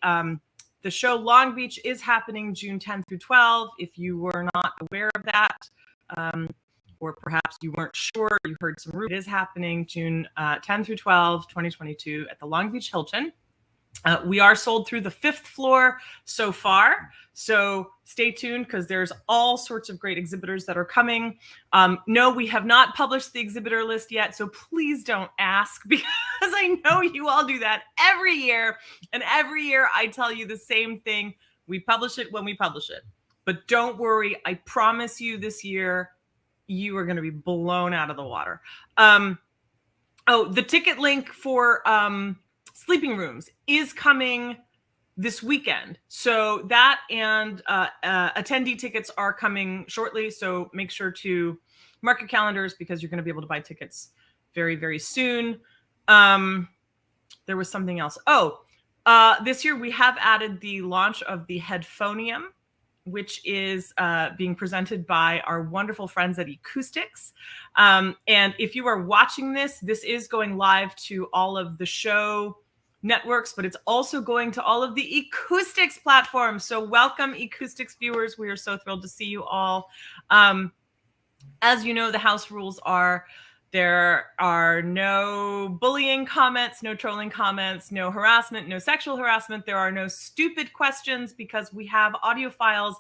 The show Long Beach is happening June 10 through 12. If you were not aware of that, or perhaps you weren't sure, you heard some rumors, it is happening June 10 through 12, 2022 at the Long Beach Hilton. We are sold through the 5th floor so far. So stay tuned because there's all sorts of great exhibitors that are coming. No, we have not published the exhibitor list yet. So please don't ask because I know you all do that every year. And every year I tell you the same thing. We publish it when we publish it. But don't worry. I promise you this year, you are going to be blown out of the water. The ticket link for sleeping rooms is coming this weekend. So that and attendee tickets are coming shortly. So make sure to mark your calendars because you're going to be able to buy tickets very, very soon. There was something else. This year we have added the launch of the Headphonium, which is being presented by our wonderful friends at Acoustics. And if you are watching this is going live to all of the show networks, but it's also going to all of the Acoustics platforms. So welcome, Acoustics viewers. We are so thrilled to see you all. As you know, the house rules are there are no bullying comments, no trolling comments, no harassment, no sexual harassment. There are no stupid questions because we have audio files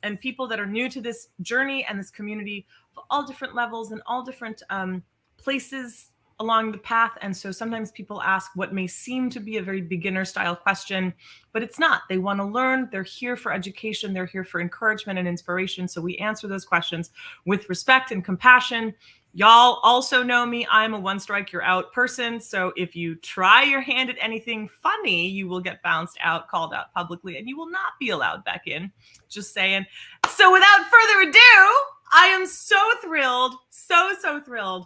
and people that are new to this journey and this community of all different levels and all different places along the path. And so sometimes people ask what may seem to be a very beginner style question, but it's not. They want to learn. They're here for education. They're here for encouragement and inspiration. So we answer those questions with respect and compassion. Y'all also know me. I'm a one strike, you're out person. So if you try your hand at anything funny, you will get bounced out, called out publicly, and you will not be allowed back in. Just saying. So without further ado, I am so thrilled, so thrilled.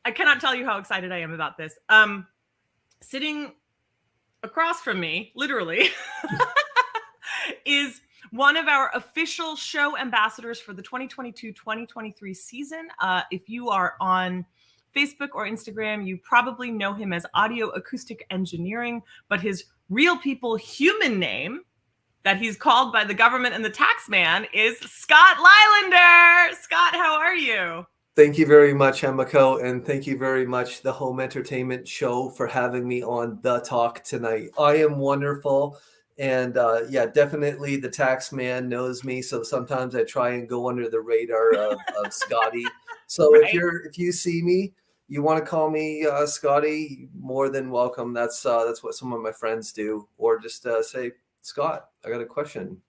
I cannot tell you how excited I am about this. Sitting across from me, literally, is one of our official show ambassadors for the 2022-2023 season. If you are on Facebook or Instagram, you probably know him as Audio Acoustic Engineering, but his real people human name that he's called by the government and the tax man is Scott Lylander. Scott, how are you? Thank you very much, Emiko, and thank you very much, the Home Entertainment Show, for having me on The Talk tonight. I am wonderful, and definitely the tax man knows me, so sometimes I try and go under the radar of Scotty. So right. If you see me, you want to call me Scotty, more than welcome. That's what some of my friends do, or just say, Scott, I got a question.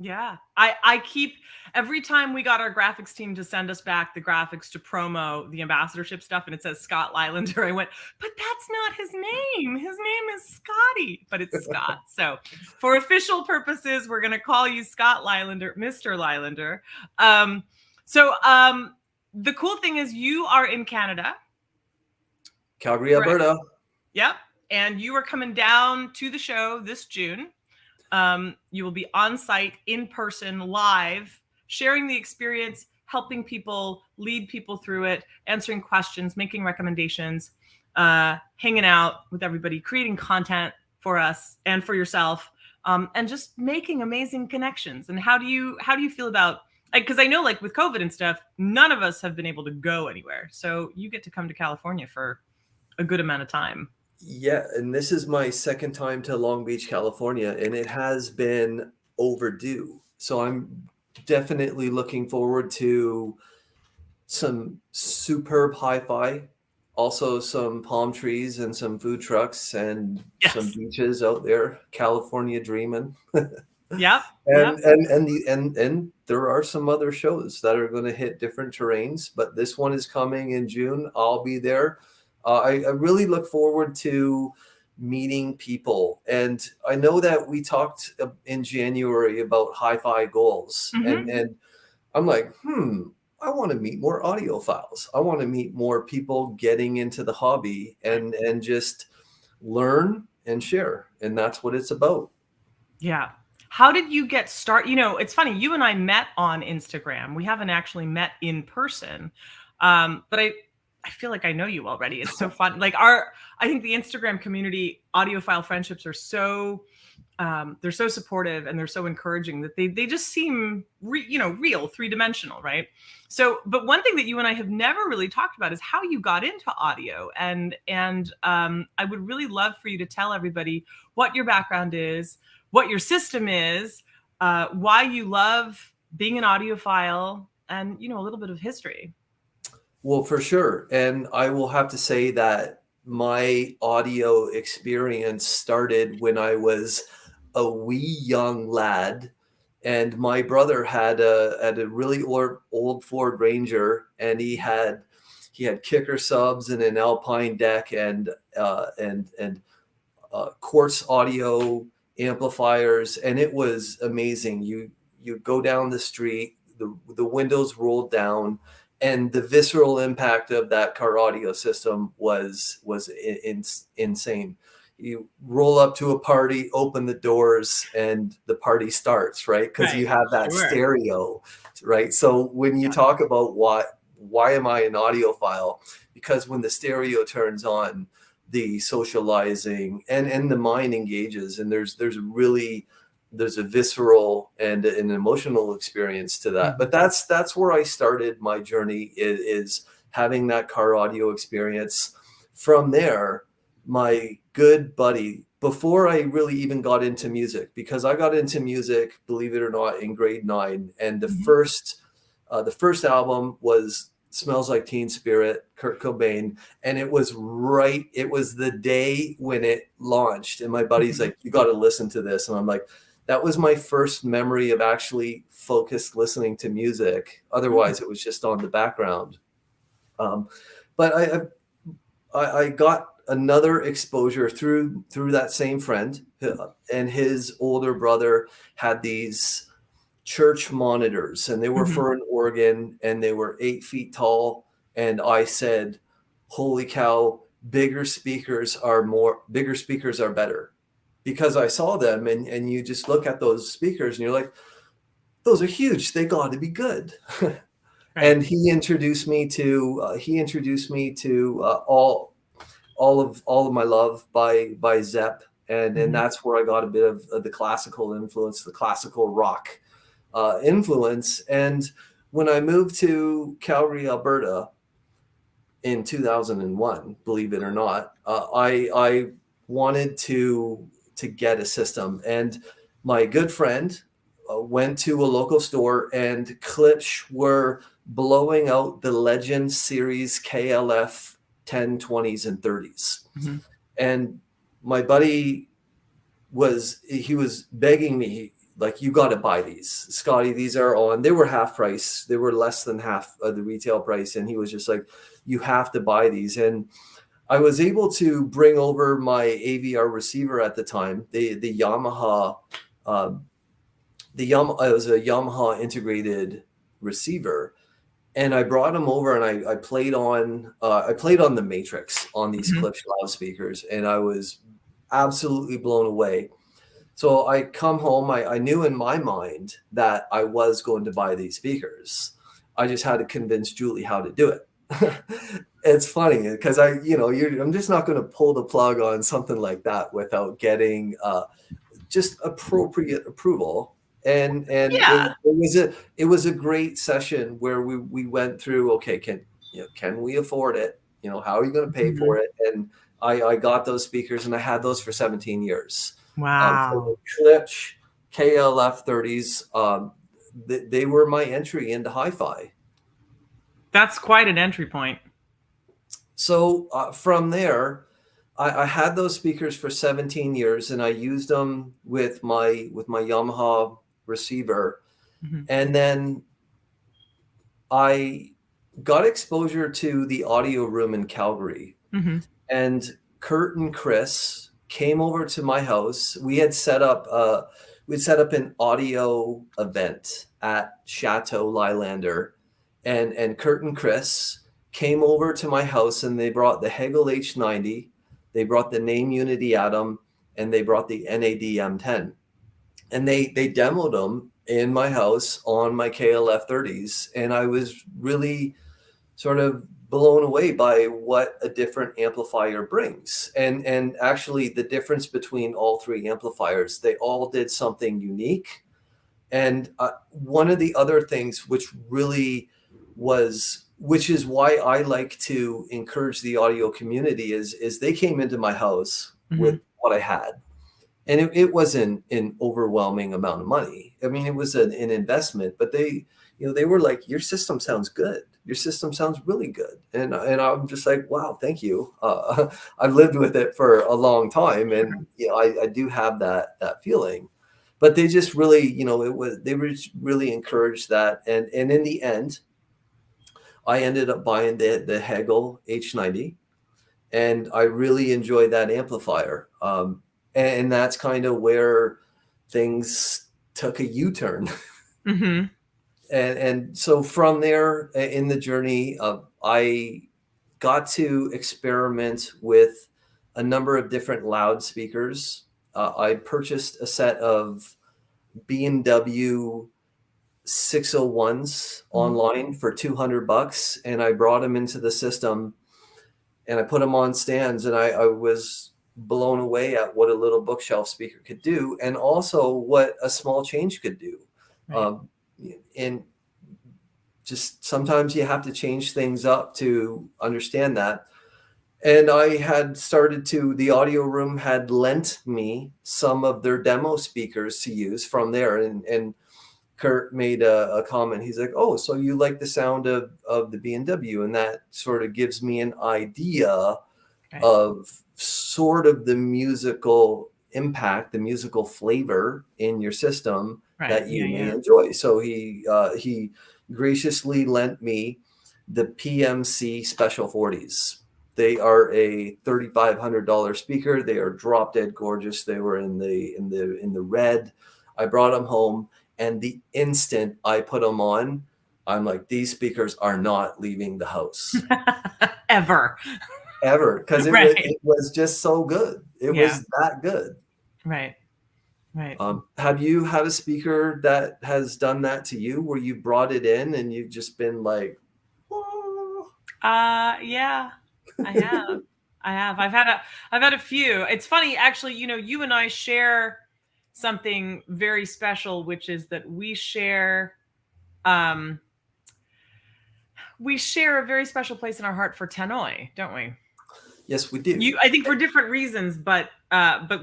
Yeah, I keep, every time we got our graphics team to send us back the graphics to promo the ambassadorship stuff and it says Scott Lylander, I went, but that's not his name. His name is Scotty, but it's Scott. So for official purposes, we're going to call you Scott Lylander, Mr. Lylander. The cool thing is you are in Canada. Calgary, Alberta. Yep. And you are coming down to the show this June. You will be on site, in person, live, sharing the experience, helping people, lead people through it, answering questions, making recommendations, hanging out with everybody, creating content for us and for yourself, and just making amazing connections. And how do you feel about, because I know like with COVID and stuff, none of us have been able to go anywhere. So you get to come to California for a good amount of time. Yeah, and this is my second time to Long Beach, California, and it has been overdue. So I'm definitely looking forward to some superb hi-fi, also some palm trees and some food trucks and some beaches out there, California dreaming. Yeah. And there are some other shows that are going to hit different terrains, but this one is coming in June. I'll be there. I really look forward to meeting people. And I know that we talked in January about HiFi goals. Mm-hmm. And I'm like, I want to meet more audiophiles. I want to meet more people getting into the hobby and just learn and share. And that's what it's about. Yeah. How did you get started? You know, it's funny. You and I met on Instagram. We haven't actually met in person. But I feel like I know you already. It's so fun. Like I think the Instagram community, audiophile friendships are so they're so supportive and they're so encouraging that they just seem real, three-dimensional, right? So, but one thing that you and I have never really talked about is how you got into audio, and I would really love for you to tell everybody what your background is, what your system is, why you love being an audiophile, and a little bit of history. Well, for sure. And I will have to say that my audio experience started when I was a wee young lad. And my brother had a really old Ford Ranger, and he had kicker subs and an Alpine deck and quartz audio amplifiers, and it was amazing. You go down the street, the windows rolled down, and the visceral impact of that car audio system was insane. You roll up to a party, open the doors, and the party starts, right? Because you have that stereo, right? So when you talk about why am I an audiophile? Because when the stereo turns on, the socializing and the mind engages, and there's a visceral and an emotional experience to that. But that's where I started my journey, is having that car audio experience. From there, my good buddy, before I really even got into music, because I got into music, believe it or not, in grade 9, and the first album was Smells Like Teen Spirit, Kurt Cobain, and it was the day when it launched, and my buddy's like, you got to listen to this, and I'm like, that was my first memory of actually focused listening to music. Otherwise, it was just on the background. But I got another exposure through that same friend, and his older brother had these church monitors, and they were for an organ, and they were 8 feet tall. And I said, holy cow, bigger speakers are better. Because I saw them, and you just look at those speakers and you're like, those are huge. They got to be good. Right. And he introduced me to all of my love by Zepp, and that's where I got a bit of the classical influence, the classical rock influence. And when I moved to Calgary, Alberta in 2001, believe it or not, I wanted to get a system, and my good friend went to a local store, and Klipsch were blowing out the Legend Series KLF 10, 20s, and 30s. And my buddy was begging me, like, you got to buy these, Scotty. These are on. They were half price. They were less than half of the retail price. And he was just like, you have to buy these. And I was able to bring over my AVR receiver at the time, the Yamaha. It was a Yamaha integrated receiver, and I brought him over, and I played on the Matrix on these Klipsch loudspeakers, and I was absolutely blown away. So I come home, I knew in my mind that I was going to buy these speakers. I just had to convince Julie how to do it. It's funny because I'm just not going to pull the plug on something like that without getting just appropriate approval. And it was a great session where we went through, okay, can we afford it? How are you going to pay for it? And I got those speakers, and I had those for 17 years. Wow. Klipsch KLF 30s, they were my entry into HiFi. That's quite an entry point. So from there, I had those speakers for 17 years, and I used them with my Yamaha receiver. And then I got exposure to the audio room in Calgary. And Kurt and Chris came over to my house. We had set up an audio event at Chateau Lylander, and Kurt and Chris came over to my house, and they brought the Hegel H90, they brought the Name Unity Atom, and they brought the NAD M10, and they demoed them in my house on my KLF 30s. And I was really sort of blown away by what a different amplifier brings. And actually the difference between all three amplifiers, they all did something unique. And one of the other things which is why I like to encourage the audio community is they came into my house with what I had. And it wasn't an overwhelming amount of money. I mean, it was an investment, but they were like, your system sounds good. Your system sounds really good. And I'm just like, wow, thank you. I've lived with it for a long time. And, I do have that feeling, but they just really, they were really encouraged that. And in the end, I ended up buying the Hegel H90, and I really enjoyed that amplifier. And that's kind of where things took a U-turn. And so from there in the journey, I got to experiment with a number of different loudspeakers. I purchased a set of B&W 601s online for $200, and I brought them into the system, and I put them on stands, and I was blown away at what a little bookshelf speaker could do, and also what a small change could do. Right. And just sometimes you have to change things up to understand that. And I had the audio room had lent me some of their demo speakers to use from there. And Kurt made a comment. He's like, oh, so you like the sound of the B&W, and that sort of gives me an idea of sort of the musical impact, the musical flavor in your system that you may enjoy. So he graciously lent me the PMC Special 40s. They are a $3,500 speaker. They are drop dead gorgeous. They were in the red. I brought them home, and the instant I put them on, I'm like, these speakers are not leaving the house ever, because it was just so good. It was that good. Right. Have you had a speaker that has done that to you, where you brought it in and you've just been like, oh. Yeah, I have. I've had a few. It's funny, actually, you and I share something very special, which is that we share a very special place in our heart for T.H.E, don't we? Yes, we do. I think for different reasons, but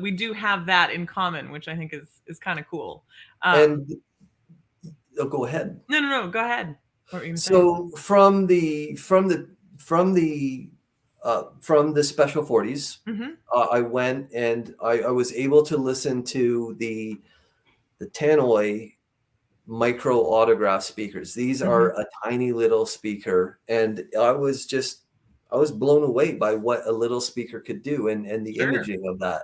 we do have that in common, which I think is kind of cool. And go ahead. No, go ahead. What were you gonna say? So from the Special 40s, I went and I was able to listen to the T.H.E micro autograph speakers. These are a tiny little speaker, and I was blown away by what a little speaker could do, and the imaging of that.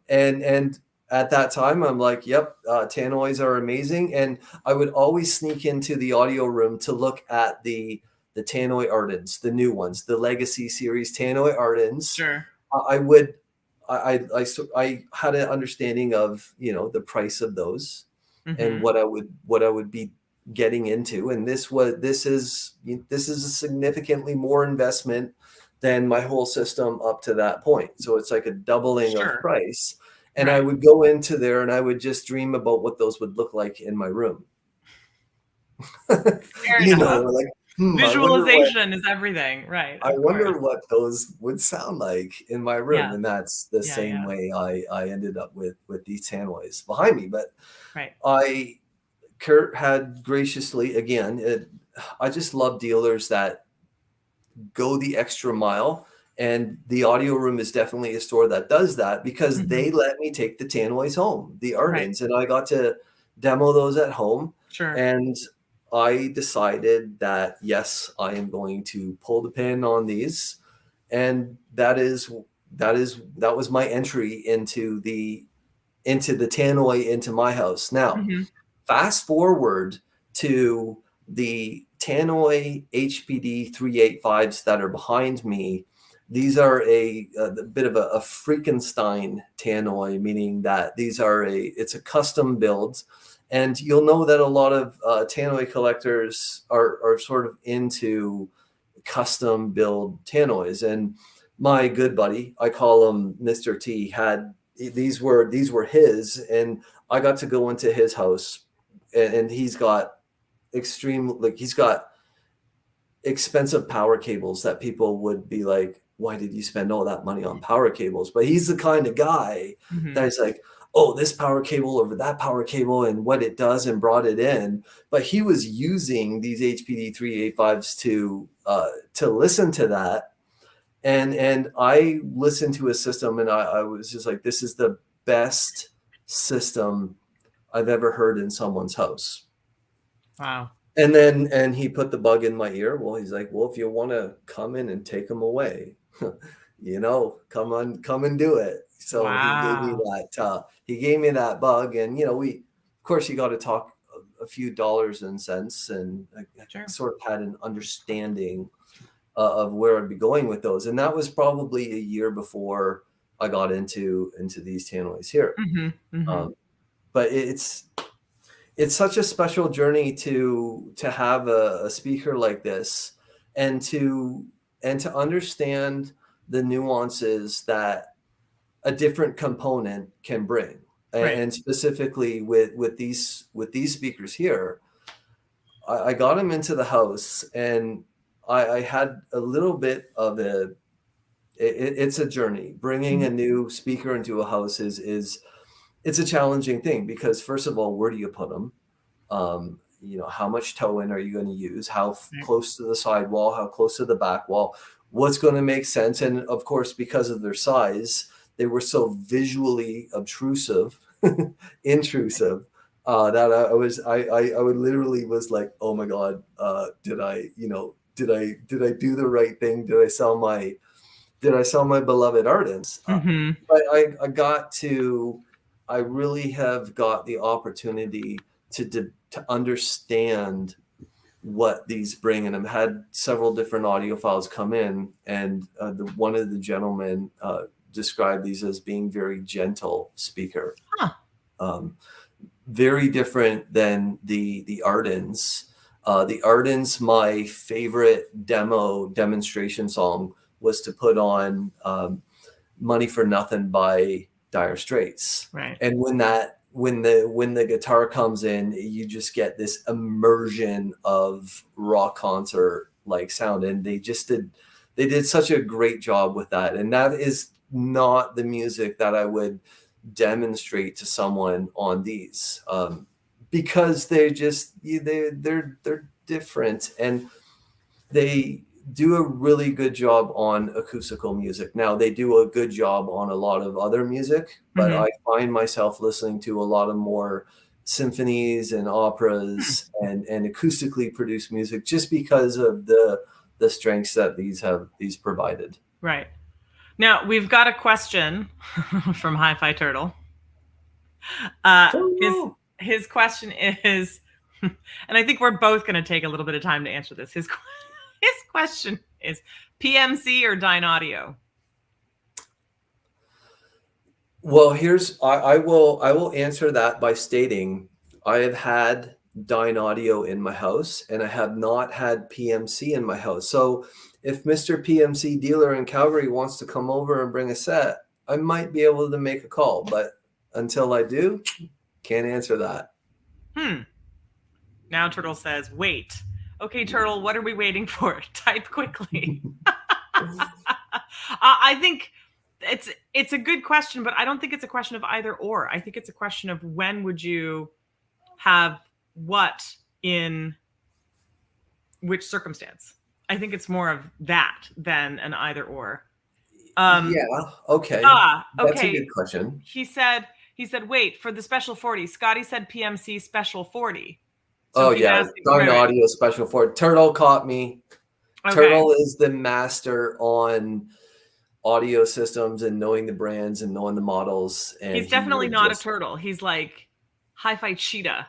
And at that time, I'm like, yep, T.H.Es are amazing. And I would always sneak into the audio room to look at the T.H.E Ardens, the new ones, the Legacy Series T.H.E Ardens. Sure. I had an understanding of, the price of those and what I would be getting into. And this is a significantly more investment than my whole system up to that point. So it's like a doubling of price. And I would go into there and I would just dream about what those would look like in my room. Like visualization is everything, right? I wonder what those would sound like in my room. And that's the same way I ended up with these T.H.Es behind me. But Kurt had graciously, again, I just love dealers that go the extra mile. And the audio room is definitely a store that does that, because they let me take the T.H.Es home, the Ardens, and I got to demo those at home. Sure. And I decided that, yes, I am going to pull the pin on these. And that was my entry into the T.H.E into my house. Now, fast forward to the T.H.E HPD 385s that are behind me. These are a bit of a Frankenstein T.H.E, meaning that it's a custom build. And you'll know that a lot of T.H.E collectors are sort of into custom build tannoys. And my good buddy, I call him Mr. T, had these were his, and I got to go into his house, and he's got he's got expensive power cables that people would be like, why did you spend all that money on power cables? But he's the kind of guy that is like, oh, this power cable over that power cable and what it does, and brought it in. But he was using these HPD 385s to listen to that. And I listened to his system, and I was just like, this is the best system I've ever heard in someone's house. Wow. And he put the bug in my ear. Well, he's like, well, if you want to come in and take them away, come and do it. So wow. He gave me that bug, and of course, you got to talk a few dollars and cents, and I sort of had an understanding of where I'd be going with those. And that was probably a year before I got into these tannoys here. But it's such a special journey to have a speaker like this, and to understand the nuances that a different component can bring. Right. And specifically with these speakers here, I got them into the house, and I had a little bit of it's a journey. Bringing a new speaker into a house it's a challenging thing, because first of all, where do you put them? How much toe-in are you going to use? How close to the sidewall? How close to the back wall? What's going to make sense? And of course, because of their size, they were so visually intrusive, that I would literally was like, oh my God, did I do the right thing? Did I sell my beloved Ardents? But I really have got the opportunity to understand what these bring. And I've had several different audio files come in, and one of the gentlemen described these as being very gentle speaker. Very different than the Ardents. The Ardents, my favorite demonstration song was to put on Money for Nothing by Dire Straits. Right. And when the guitar comes in, you just get this immersion of rock concert like sound. And they did such a great job with that. And that is not the music that I would demonstrate to someone on these, because they're different, and they do a really good job on acoustical music. Now, they do a good job on a lot of other music, but I find myself listening to a lot of more symphonies and operas and acoustically produced music, just because of the strengths that these provided. Right. Now, we've got a question from HiFi Turtle. His question is, and I think we're both going to take a little bit of time to answer this. His question is, PMC or Dyne Audio? Well, I will answer that by stating I have had Dyne Audio in my house, and I have not had PMC in my house. So if Mr. PMC dealer in Calgary wants to come over and bring a set, I might be able to make a call. But until I do, can't answer that. Now Turtle says, wait. Okay, Turtle, what are we waiting for? Type quickly. I think it's a good question, but I don't think it's a question of either or. I think it's a question of when would you have what in which circumstance. I think it's more of that than an either or. Okay. Okay. That's a good question. He said, wait, for the special 40, Scotty said PMC special 40. So Dyne Audio special 40. Turtle caught me. Okay. Turtle is the master on audio systems and knowing the brands and knowing the models. And he's definitely not a turtle. He's like HiFi cheetah.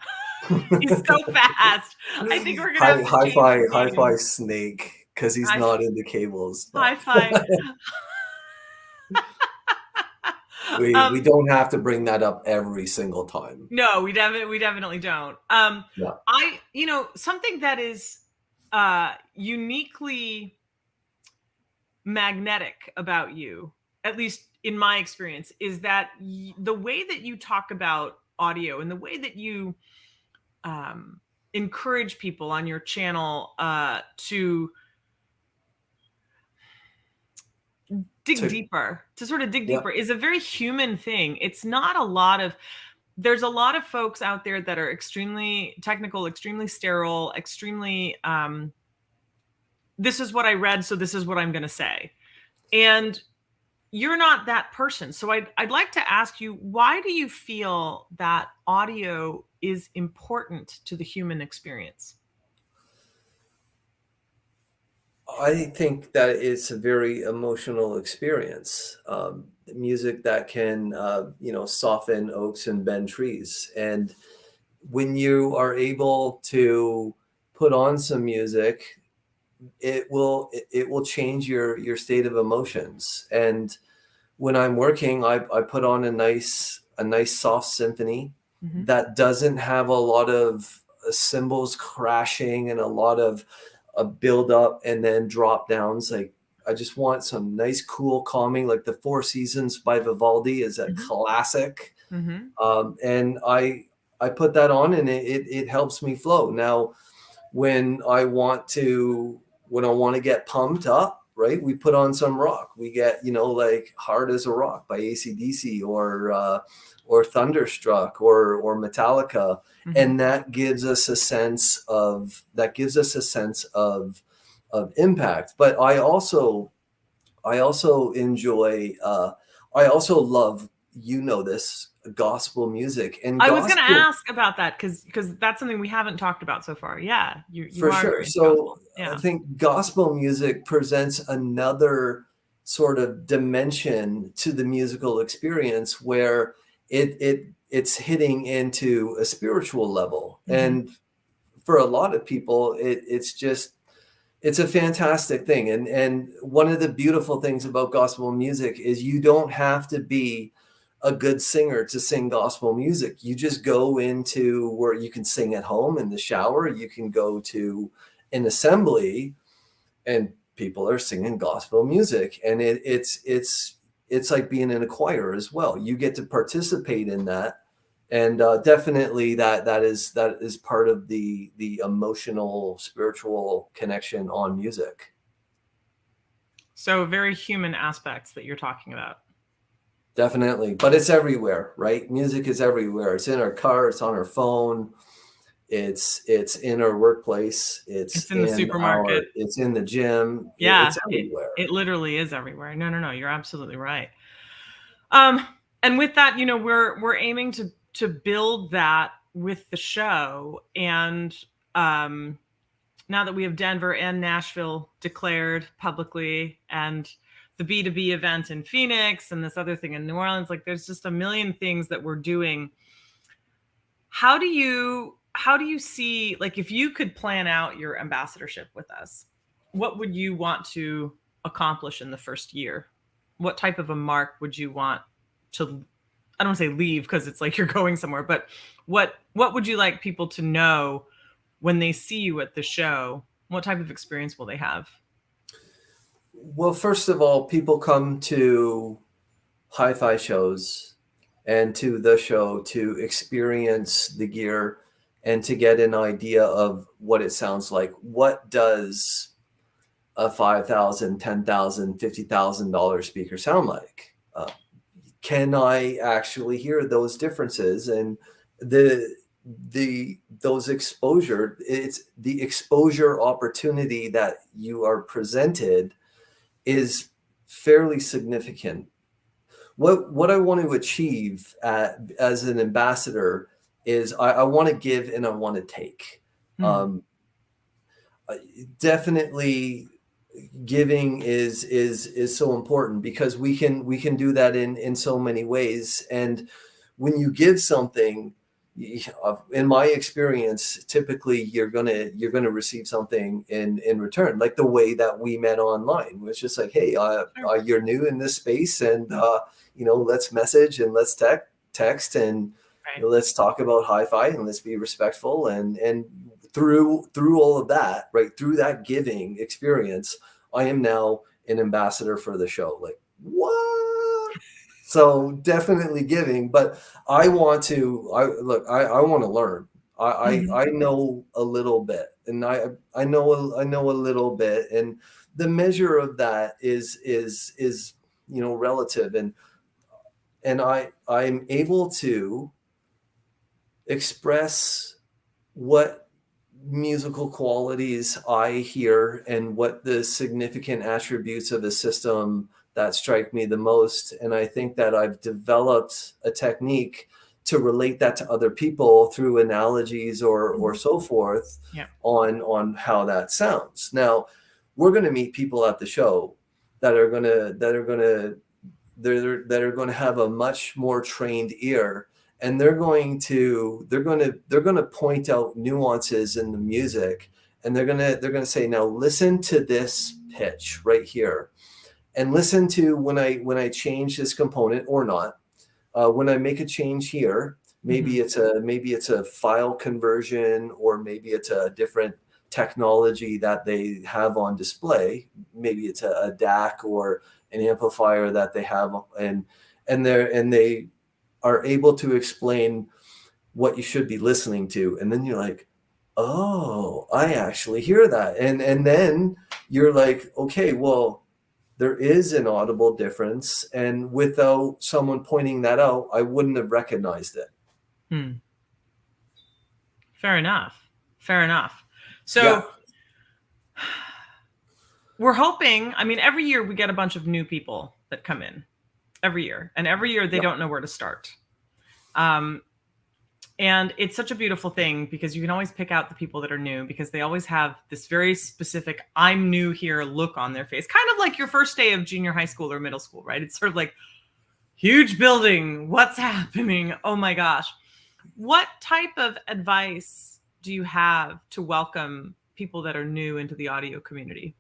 He's so fast. I think we're gonna have HiFi snake, because he's not into cables. HiFi. We don't have to bring that up every single time. No, we definitely don't. Something that is uniquely magnetic about you, at least in my experience, is that the way that you talk about audio and the way that you encourage people on your channel to dig deeper, to sort of dig Yeah. deeper, is a very human thing. It's not a lot of, there's a lot of folks out there that are extremely technical, extremely sterile, extremely, this is what I read, so this is what I'm going to say. And you're not that person. So I'd like to ask you, why do you feel that audio is important to the human experience? I think that it's a very emotional experience. Music that can, soften oaks and bend trees. And when you are able to put on some music, it will change your state of emotions. And when I'm working, I put on a nice soft symphony that doesn't have a lot of cymbals crashing and a lot of a build up and then drop downs. Like, I just want some nice, cool, calming. Like the Four Seasons by Vivaldi is a classic, and I put that on, and it helps me flow. Now, when I want to get pumped up, right, we put on some rock. We get, like Hard as a Rock by AC/DC, or Thunderstruck, or Metallica. And that gives us a sense of impact. But I also enjoy, I also love, this, gospel music. And I was going to gospel, ask about that because that's something we haven't talked about so far. Yeah, you for are sure. very into So gospel. Yeah. I think gospel music presents another sort of dimension to the musical experience, where it's hitting into a spiritual level. And for a lot of people, it's a fantastic thing. And one of the beautiful things about gospel music is you don't have to be a good singer to sing gospel music. You just go into where you can sing at home, in the shower. You can go to an assembly and people are singing gospel music, and it's like being in a choir as well. You get to participate in that. And definitely that is part of the emotional, spiritual connection on music. So very human aspects that you're talking about. Definitely. But it's everywhere, right? Music is everywhere. It's in our car, it's on our phone, it's in our workplace, It's in the supermarket. it's in the gym. Yeah, It's everywhere. it literally is everywhere. No, you're absolutely right. And with that, we're aiming to build that with the show. And now that we have Denver and Nashville declared publicly, and the B2B event in Phoenix, and this other thing in New Orleans, like there's just a million things that we're doing. How do you see, like, if you could plan out your ambassadorship with us, what would you want to accomplish in the first year? What type of a mark would you want to, I don't want to say leave because it's like you're going somewhere, but what would you like people to know when they see you at the show? What type of experience will they have? Well, first of all, people come to HiFi shows and to the show to experience the gear and to get an idea of what it sounds like. What does a $5,000, $10,000, $50,000 speaker sound like? Can I actually hear those differences? And those exposure, it's the exposure opportunity that you are presented is fairly significant. What I want to achieve as an ambassador is I want to give and I want to take. Definitely, giving is so important because we can do that in so many ways. And when you give something, in my experience, typically you're gonna receive something in return, like the way that we met online. It was just like, hey, you're new in this space, and let's message and let's text and let's talk about HiFi and let's be respectful. And through all of that, right, through that giving experience, I am now an ambassador for the show. Like, what? So definitely giving, but I want to, I want to learn. I know a little bit, and I know a little bit, and the measure of that is relative, and I'm able to express what musical qualities I hear and what the significant attributes of a system that strike me the most. And I think that I've developed a technique to relate that to other people through analogies or so forth on how that sounds. Now, we're going to meet people at the show that are going to have a much more trained ear, and they're going to point out nuances in the music, and they're going to say, now listen to this pitch right here, and listen to when I change this component or not. When I make a change here, maybe it's a file conversion, or maybe it's a different technology that they have on display. Maybe it's a DAC or an amplifier that they have, and they are able to explain what you should be listening to. And then you're like, oh, I actually hear that. And then you're like, okay, well, there is an audible difference. And without someone pointing that out, I wouldn't have recognized it. Fair enough. So we're hoping, I mean, every year we get a bunch of new people that come in every year, and every year they don't know where to start. And it's such a beautiful thing, because you can always pick out the people that are new, because they always have this very specific I'm new here look on their face, kind of like your first day of junior high school or middle school, right? It's sort of like, huge building, what's happening? Oh my gosh. What type of advice do you have to welcome people that are new into the audio community?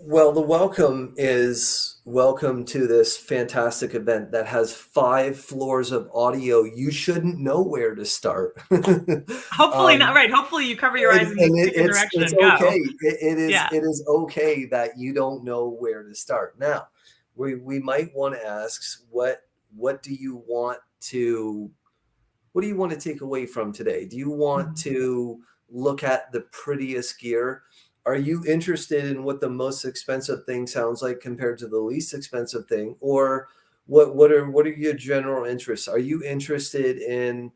Well, the welcome is welcome to this fantastic event that has 5 floors of audio. You shouldn't know where to start. Hopefully not, right? Hopefully you cover your eyes and you pick a direction and go. Okay. It is okay that you don't know where to start. Now, we might want to ask, what do you want to take away from today? Do you want to look at the prettiest gear? Are you interested in what the most expensive thing sounds like compared to the least expensive thing? Or what are your general interests? Are you interested in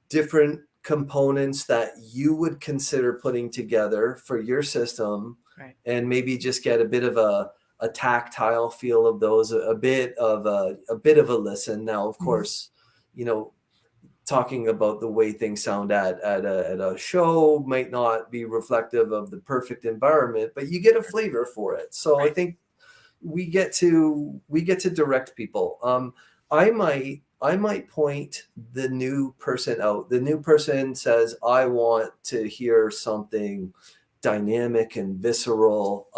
different components that you would consider putting together for your system, right, and maybe just get a bit of a tactile feel of those, a bit of a listen? Now, of course, talking about the way things sound at a show might not be reflective of the perfect environment, but you get a flavor for it. So right. I think we get to direct people. I might point the new person out. The new person says, I want to hear something dynamic and visceral.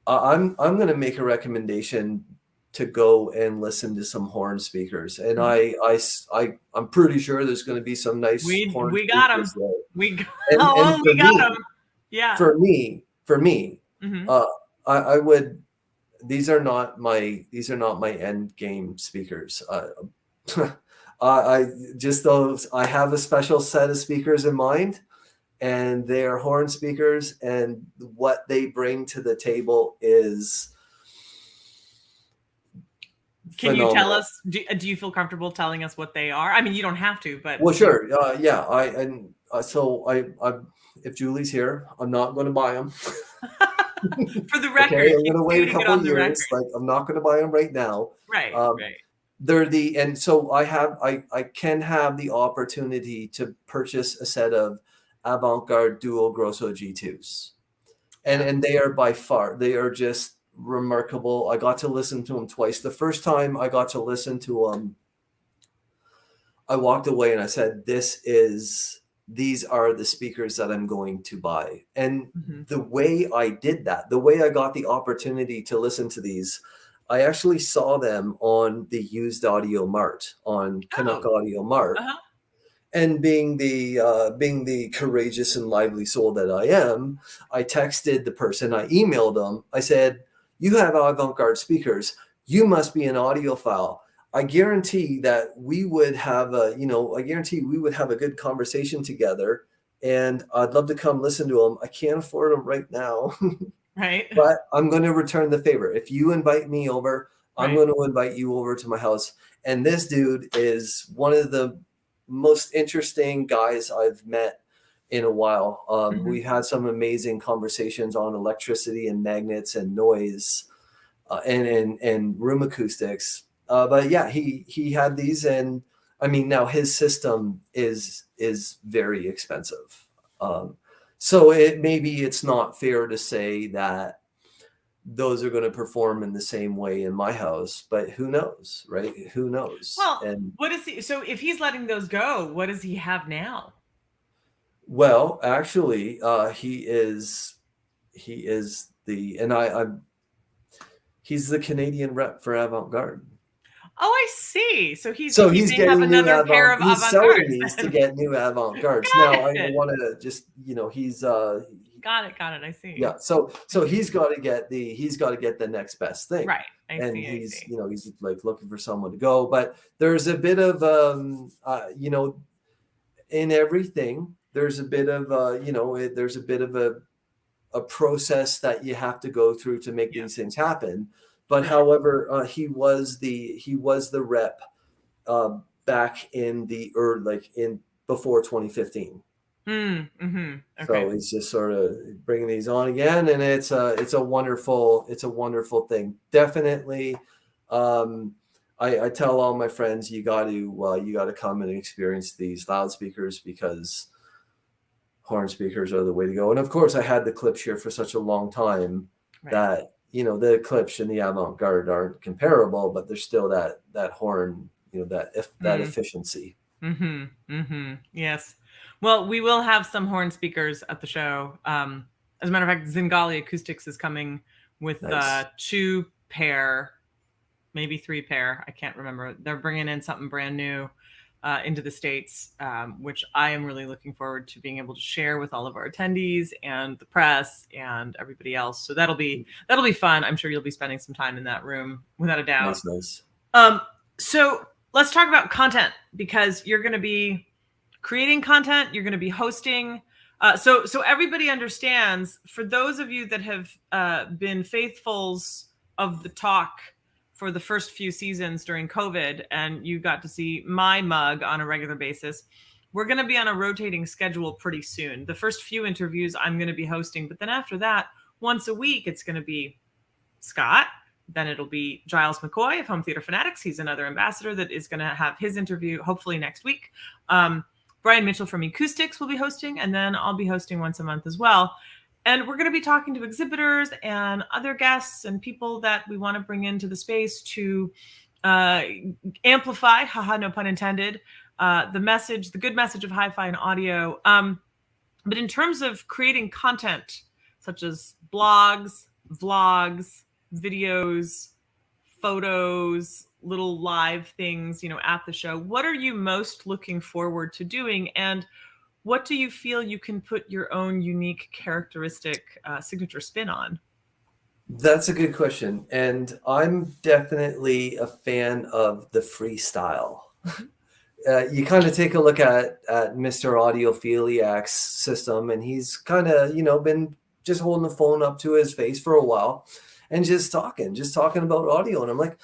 I'm going to make a recommendation to go and listen to some horn speakers, and I'm pretty sure there's going to be some nice horn we got them. There. We got them. Yeah. For me, I would. These are not my end game speakers. I just those. I have a special set of speakers in mind, and they are horn speakers, and what they bring to the table is. Can phenomenal. You tell us? Do you feel comfortable telling us what they are? I mean, you don't have to, but well, sure. Yeah. If Julie's here, I'm not going to buy them. For the record, okay, I'm going to wait a couple of years. Like, I'm not going to buy them right now. Right. Right. And so I can have the opportunity to purchase a set of Avant-Garde Dual Grosso G2s, and they are by far, they are just remarkable. I got to listen to them twice. The first time I got to listen to them, I walked away and I said, these are the speakers that I'm going to buy. And the way I did that, the way I got the opportunity to listen to these, I actually saw them on the Used Audio Mart, on Canuck Audio Mart. And being the courageous and lively soul that I am, I texted the person, I emailed them, I said, "You have avant-garde speakers. You must be an audiophile. I guarantee that we would have a good conversation together, and I'd love to come listen to them. I can't afford them right now, Right. but I'm going to return the favor. If you invite me over, I'm Right. going to invite you over to my house." And this dude is one of the most interesting guys I've met in a while. We had some amazing conversations on electricity and magnets and noise, and room acoustics. But yeah, he had these, and I mean, now his system is very expensive. So maybe it's not fair to say that those are going to perform in the same way in my house, but who knows, right? Who knows? Well, And what is he? So if he's letting those go, what does he have now? well, actually, he is the and I'm he's the Canadian rep for Avant-Garde. Oh, I see. So So he he's may have getting new another pair of he's selling avant-gardes these to then. get new avant-gardes. Now I Got it. want to just, he's Got it. I see. yeah, so he's got to get the next best thing. Right. And I he's, see. he's like looking for someone to go, but there's a bit of in everything there's a bit of there's a bit of a process that you have to go through to make Yeah. these things happen. But Right. however, he was the rep back in before 2015. Okay. So he's just sort of bringing these on again, and it's a wonderful thing. Definitely, I tell all my friends, you got to come and experience these loudspeakers, because horn speakers are the way to go. And of course, I had the Klipsch for such a long time Right. that the Klipsch and the Avant-Garde aren't comparable, but there's still that horn, that efficiency. Yes. Well, we will have some horn speakers at the show. As a matter of fact, Zingali Acoustics is coming with Nice. 2 pair, maybe 3 pair. I can't remember. They're bringing in something brand new into the States, which I am really looking forward to being able to share with all of our attendees and the press and everybody else. So that'll be fun. I'm sure you'll be spending some time in that room without a doubt. Nice. So let's talk about content, because you're going to be creating content, you're going to be hosting. So everybody understands, for those of you that have been faithfuls of the talk for the first few seasons during COVID, and you got to see my mug on a regular basis, we're going to be on a rotating schedule pretty soon. The first few interviews I'm going to be hosting, but then after that, once a week, it's going to be Scott. Then it'll be Giles McCoy of Home Theater Fanatics. He's another ambassador that is going to have his interview hopefully next week. Brian Mitchell from Acoustics will be hosting, and then I'll be hosting once a month as well. And we're going to be talking to exhibitors and other guests and people that we want to bring into the space to amplify, no pun intended, the good message of hi-fi and audio. But in terms of creating content, such as blogs, vlogs, videos, photos, little live things, at the show, what are you most looking forward to doing? And what do you feel you can put your own unique characteristic signature spin on? That's a good question. And I'm definitely a fan of the freestyle. You kind of take a look at Mr. Audiophiliac's system, and he's kind of, been just holding the phone up to his face for a while and just talking about audio. And I'm like,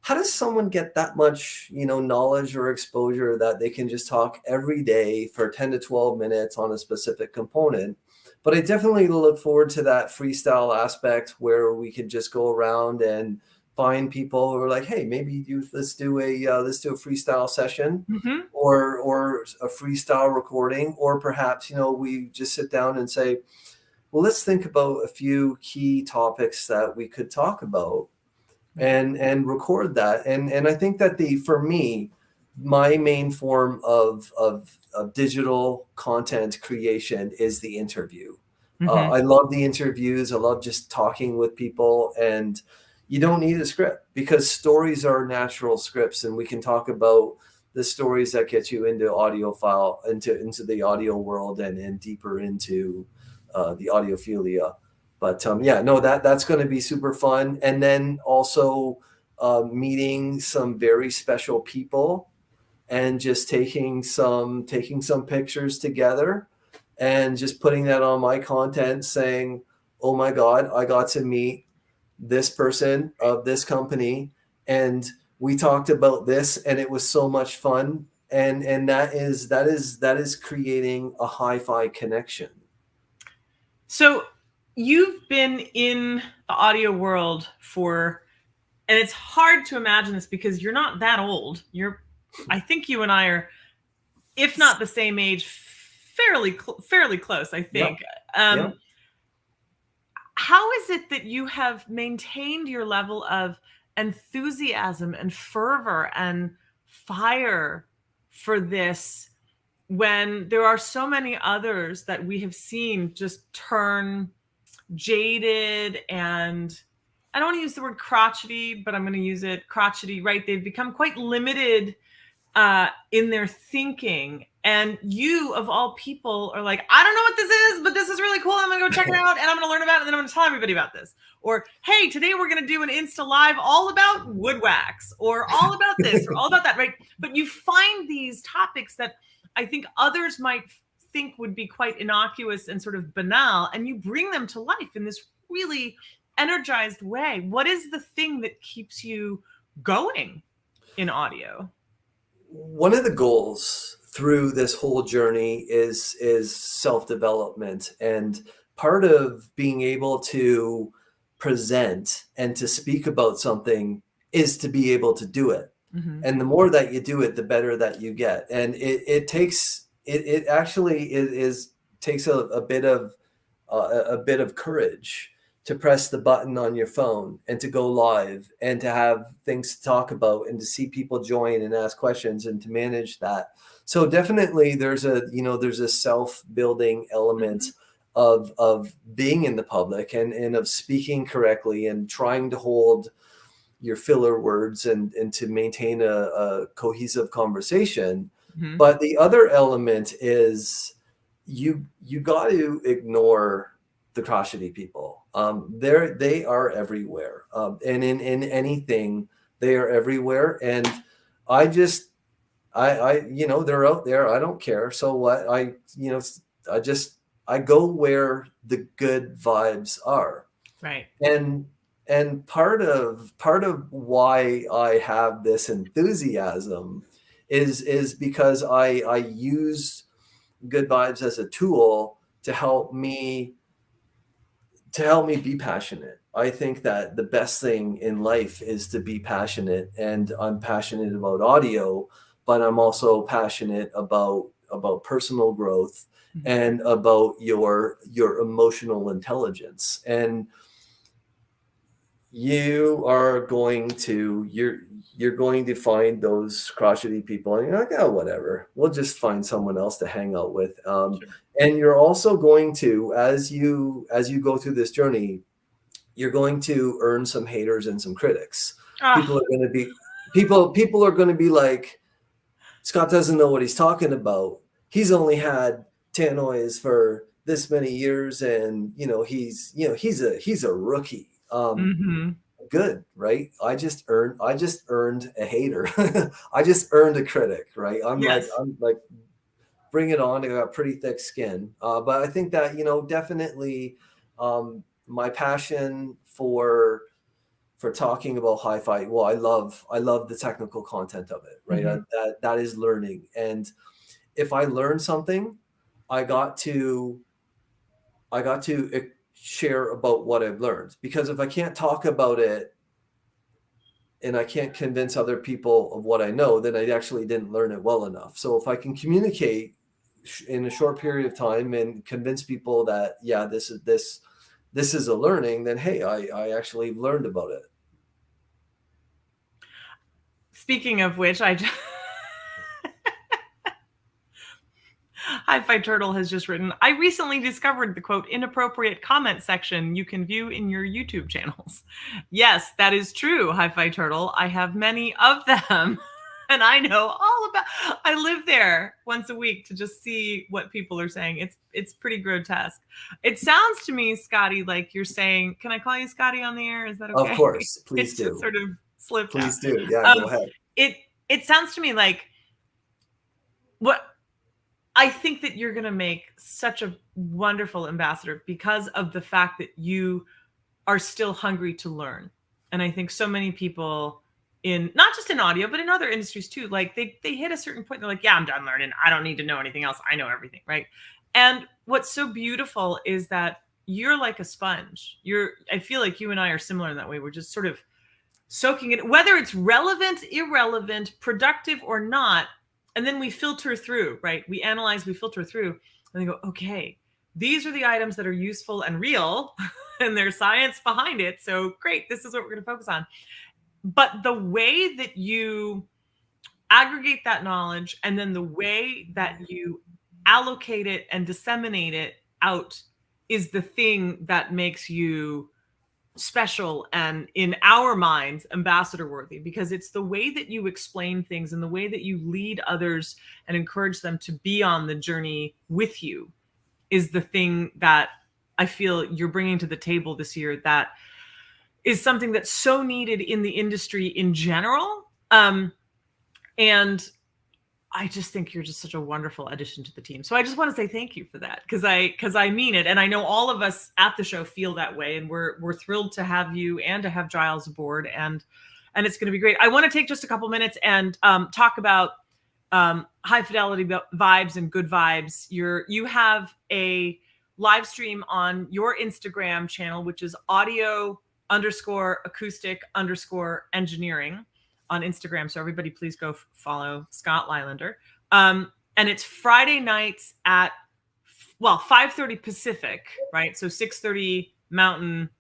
how does someone get that much, knowledge or exposure that they can just talk every day for 10 to 12 minutes on a specific component? But I definitely look forward to that freestyle aspect where we could just go around and find people who are like, hey, maybe let's do a freestyle session, or a freestyle recording, or perhaps, we just sit down and say, well, let's think about a few key topics that we could talk about, and record that. And I think that for me, my main form of digital content creation is the interview. I love the interviews. I love just talking with people, and you don't need a script, because stories are natural scripts, and we can talk about the stories that get you into into the audio world and deeper into the audiophilia. But yeah, no, that's going to be super fun. And then also meeting some very special people and just taking some pictures together and just putting that on my content, saying, oh my God, I got to meet this person of this company, and we talked about this, and it was so much fun. And that is creating a hi-fi connection. So you've been in the audio world and it's hard to imagine this because you're not that old. I think you and I are, if not the same age, fairly close, I think. Yep. How is it that you have maintained your level of enthusiasm and fervor and fire for this when there are so many others that we have seen just turn jaded and, I don't want to use the word crotchety, but I'm going to use it, crotchety, right? They've become quite limited in their thinking. And you, of all people, are like, I don't know what this is, but this is really cool. I'm going to go check it out, and I'm going to learn about it, and then I'm going to tell everybody about this. Or, hey, today we're going to do an Insta Live all about wood wax, or all about this, or all about that, right? But you find these topics that I think others might think would be quite innocuous and sort of banal, and you bring them to life in this really energized way. What is the thing that keeps you going in audio? One of the goals through this whole journey is self-development, and part of being able to present and to speak about something is to be able to do it. Mm-hmm. And the more that you do it, the better that you get. And it takes a bit of courage to press the button on your phone and to go live and to have things to talk about and to see people join and ask questions and to manage that. So definitely there's a self-building element of being in the public and of speaking correctly and trying to hold your filler words and to maintain a cohesive conversation. Mm-hmm. But the other element is you got to ignore the crotchety people. They are everywhere. And in anything, they are everywhere. And I they're out there. I don't care. So what? I go where the good vibes are. Right. And part of why I have this enthusiasm is because I use good vibes as a tool to help me be passionate. I think that the best thing in life is to be passionate, and I'm passionate about audio, but I'm also passionate about personal growth and about your emotional intelligence. And you're going to find those crotchety people and you're like, oh, whatever, we'll just find someone else to hang out with. Sure. And you're also going to, as you go through this journey, you're going to earn some haters and some critics. People are going to be like, Scott doesn't know what he's talking about. He's only had tannoys for this many years, and he's a rookie. Good, right? I just earned a hater. I just earned a critic, right? I'm like, bring it on. I got pretty thick skin. But I think that, definitely my passion for talking about hi-fi. Well, I love the technical content of it, right? Mm-hmm. That is learning. And if I learn something, I got to share about what I've learned, because if I can't talk about it and I can't convince other people of what I know, then I actually didn't learn it well enough. So if I can communicate in a short period of time and convince people that, yeah, this is a learning, then hey, I actually learned about it. Speaking of which, HiFi Turtle has just written, I recently discovered the quote inappropriate comment section you can view in your YouTube channels. Yes, that is true, HiFi Turtle. I have many of them. And I know all about, I live there once a week to just see what people are saying. It's pretty grotesque. It sounds to me, Scotty, like you're saying, can I call you Scotty on the air? Is that okay? Of course, please It just do. sort of slipped out. Please do. Yeah, go ahead. It sounds to me like what I think that you're going to make such a wonderful ambassador because of the fact that you are still hungry to learn. And I think so many people in, not just in audio, but in other industries too, like they hit a certain point. They're like, yeah, I'm done learning. I don't need to know anything else. I know everything. Right. And what's so beautiful is that you're like a sponge. I feel like you and I are similar in that way. We're just sort of soaking it, whether it's relevant, irrelevant, productive or not. And then we filter through, right? We analyze, we filter through, and they go, okay, these are the items that are useful and real, and there's science behind it. So great, this is what we're going to focus on. But the way that you aggregate that knowledge and then the way that you allocate it and disseminate it out is the thing that makes you special and, in our minds, ambassador worthy, because it's the way that you explain things and the way that you lead others and encourage them to be on the journey with you is the thing that I feel you're bringing to the table this year, that is something that's so needed in the industry in general. And I just think you're just such a wonderful addition to the team. So I just want to say thank you for that, because I mean it. And I know all of us at the show feel that way. And we're thrilled to have you and to have Giles aboard. And it's going to be great. I want to take just a couple minutes and talk about high fidelity vibes and good vibes. You have a live stream on your Instagram channel, which is audio_acoustic_engineering on Instagram. So everybody please go follow Scott Lylander. And it's Friday nights at, 5:30 Pacific, right? So 6:30 Mountain,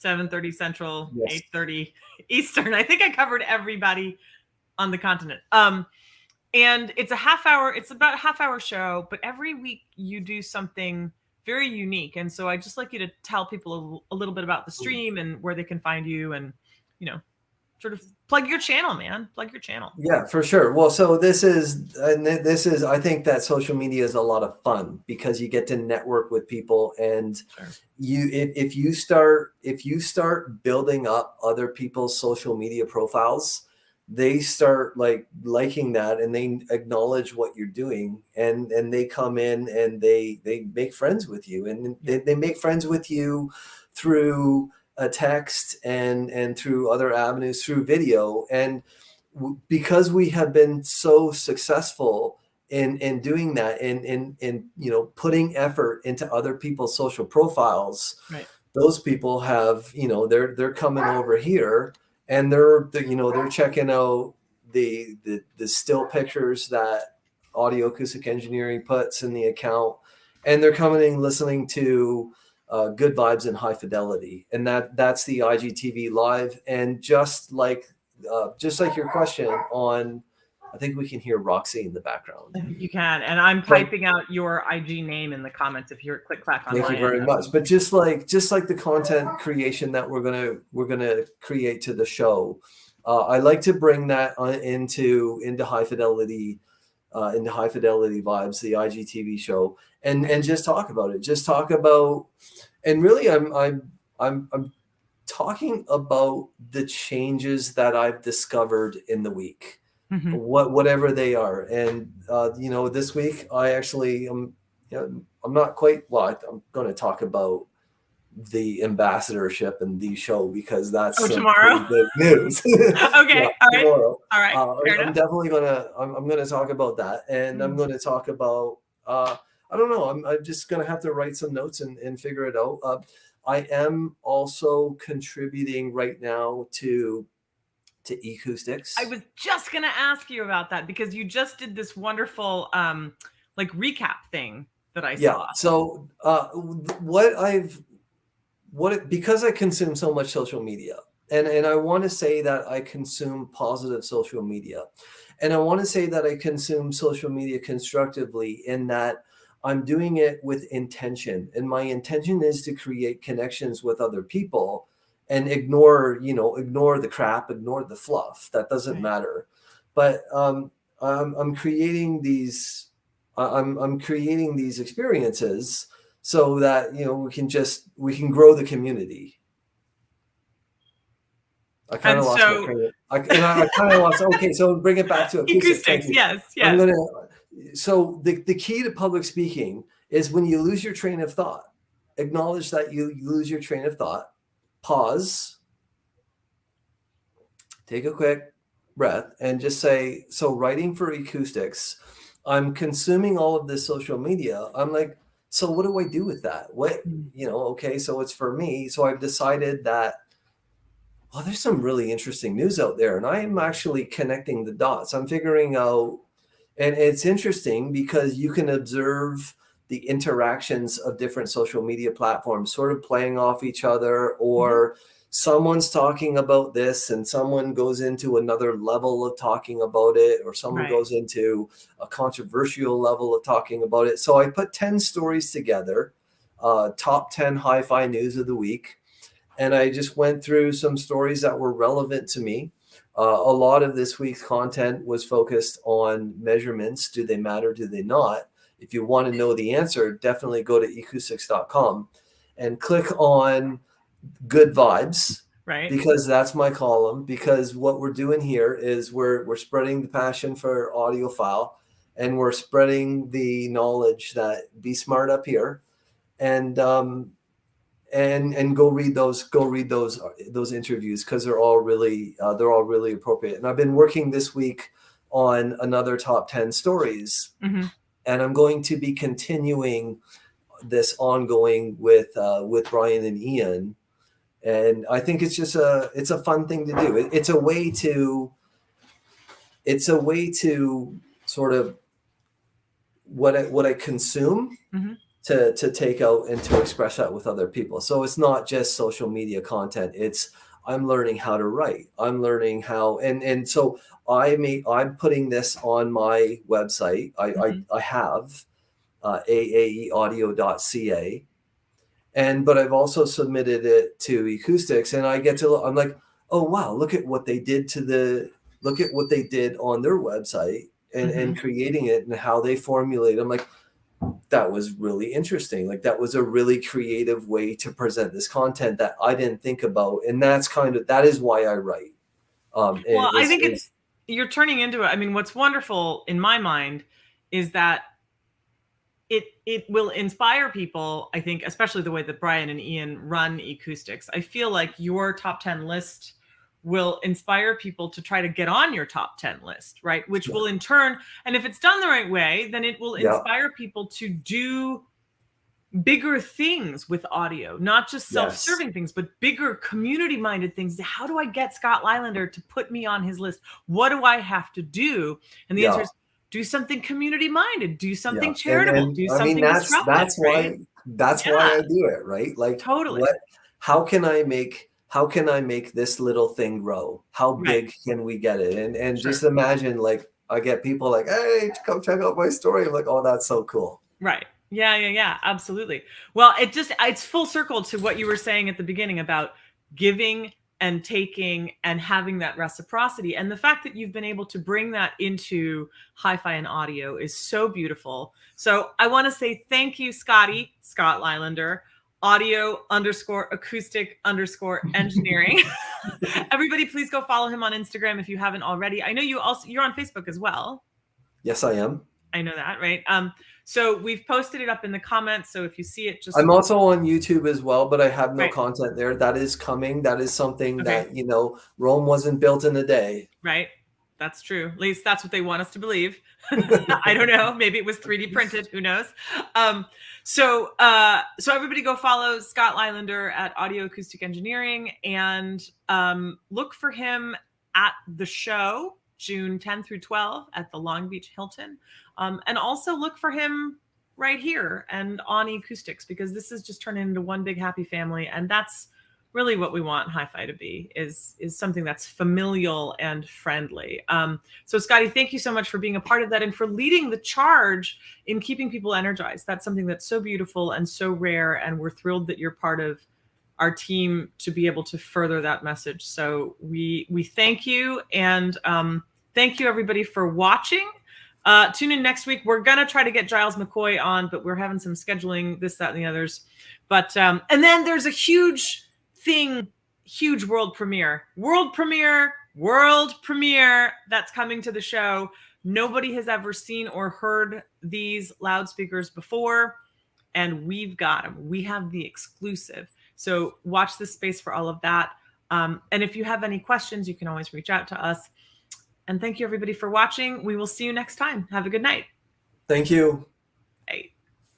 7:30 Central, yes. 8:30 Eastern. I think I covered everybody on the continent. And it's about a half-hour show, but every week you do something very unique. And so I'd just like you to tell people a little bit about the stream and where they can find you, and, sort of plug your channel, man. Plug your channel. Yeah, for sure. Well, so this is, I think that social media is a lot of fun because you get to network with people, and sure. If you start building up other people's social media profiles, they start liking that, and they acknowledge what you're doing, and they come in and they make friends with you, and they make friends with you through a text and through other avenues, through video. And because we have been so successful in doing that, in putting effort into other people's social profiles, right. Those people have, they're coming over here, and they're checking out the still pictures that Audio Acoustic Engineering puts in the account, and they're coming and listening to Good Vibes and High Fidelity, and that's the IGTV live. And just like your question on, I think we can hear Roxy in the background. You can, and I'm typing out your IG name in the comments if you're click clack on. Thank you very much. But just like the content creation that we're gonna create to the show, I like to bring that into high fidelity. Into High Fidelity Vibes, the IGTV show, and just talk about it. Just talk about, and really, I'm talking about the changes that I've discovered in the week, mm-hmm. whatever they are. And this week I actually I'm not quite. Well, I'm going to talk about the ambassadorship and the show, because that's tomorrow. Good news. Okay. Yeah, all right. Tomorrow. All right. I'm definitely I'm gonna talk about that, and mm-hmm. I'm going to talk about I don't know. I'm just going to have to write some notes and figure it out. I am also contributing right now to Acoustics. I was just going to ask you about that, because you just did this wonderful recap thing that I saw. Yeah. So because I consume so much social media, and I want to say that I consume positive social media, and I want to say that I consume social media constructively, in that I'm doing it with intention, and my intention is to create connections with other people and ignore the crap, ignore the fluff. That doesn't matter. but I'm creating these. I'm creating these experiences so that we can grow the community. I kind And of lost my so train. I kind of lost. Okay, so bring it back to acoustics. Thank acoustics, you. yes. I'm gonna. So the key to public speaking is when you lose your train of thought. Acknowledge that you lose your train of thought. Pause. Take a quick breath and just say, so writing for acoustics, I'm consuming all of this social media. I'm like, so what do I do with that? Okay, so it's for me. So I've decided that, well, there's some really interesting news out there, and I'm actually connecting the dots. I'm figuring out, and it's interesting because you can observe the interactions of different social media platforms sort of playing off each other, or someone's talking about this and someone goes into another level of talking about it, or someone goes into a controversial level of talking about it. So I put 10 stories together, top 10 HiFi news of the week. And I just went through some stories that were relevant to me. A lot of this week's content was focused on measurements. Do they matter? Do they not? If you want to know the answer, definitely go to acoustics.com and click on good vibes, because that's my column. Because what we're doing here is we're spreading the passion for audiophile, and we're spreading the knowledge that be smart up here, and go read those interviews, because they're all really appropriate. And I've been working this week on another top 10 stories, and I'm going to be continuing this ongoing with Brian and Ian. And I think it's a fun thing to do. It's a way to sort of what I consume to take out and to express that with other people. So it's not just social media content. It's I'm learning how to write. I'm learning how, and so I'm putting this on my website. I have aaeaudio.ca. But I've also submitted it to acoustics, and I'm like, oh wow, look at what they did on their website, and creating it, and how they formulate. I'm like, that was really interesting. Like, that was a really creative way to present this content that I didn't think about. And that is why I write. I think you're turning into it. I mean, what's wonderful in my mind is that it will inspire people, I think, especially the way that Brian and Ian run acoustics. I feel like your top 10 list will inspire people to try to get on your top 10 list, right? Which will in turn, and if it's done the right way, then it will inspire people to do bigger things with audio, not just self-serving things, but bigger community-minded things. How do I get Scott Lylander to put me on his list? What do I have to do? And the answer is, do something community-minded, do something charitable, do something disruptive. That's why I do it, right? Like, totally. How can I make this little thing grow? How big can we get it? And just imagine, like, I get people like, hey, come check out my story. I'm like, oh, that's so cool. Right. Yeah, absolutely. Well, it's full circle to what you were saying at the beginning about giving and taking and having that reciprocity. And the fact that you've been able to bring that into HiFi and audio is so beautiful. So I want to say thank you, Scott Lylander, audio_acoustic_engineering. Everybody, please go follow him on Instagram if you haven't already. I know you're on Facebook as well. Yes, I am. I know that, right? So we've posted it up in the comments. So if you see it, I'm also on YouTube as well, but I have no content there. That is coming. That is something that, Rome wasn't built in a day. Right. That's true. At least that's what they want us to believe. I don't know. Maybe it was 3D printed. Who knows? So everybody go follow Scott Lylander at Audio Acoustic Engineering, and look for him at the show June 10 through 12 at the Long Beach Hilton. And also look for him right here and on acoustics, because this is just turning into one big happy family. And that's really what we want HiFi to be, is something that's familial and friendly. So Scotty, thank you so much for being a part of that and for leading the charge in keeping people energized. That's something that's so beautiful and so rare. And we're thrilled that you're part of our team to be able to further that message. So we thank you. And Thank you, everybody, for watching. Tune in next week. We're going to try to get Giles McCoy on, but we're having some scheduling, this, that, and the others. But and then there's a huge world premiere that's coming to the show. Nobody has ever seen or heard these loudspeakers before, and we've got them. We have the exclusive. So watch this space for all of that. And if you have any questions, you can always reach out to us. And thank you, everybody, for watching. We will see you next time. Have a good night. Thank you.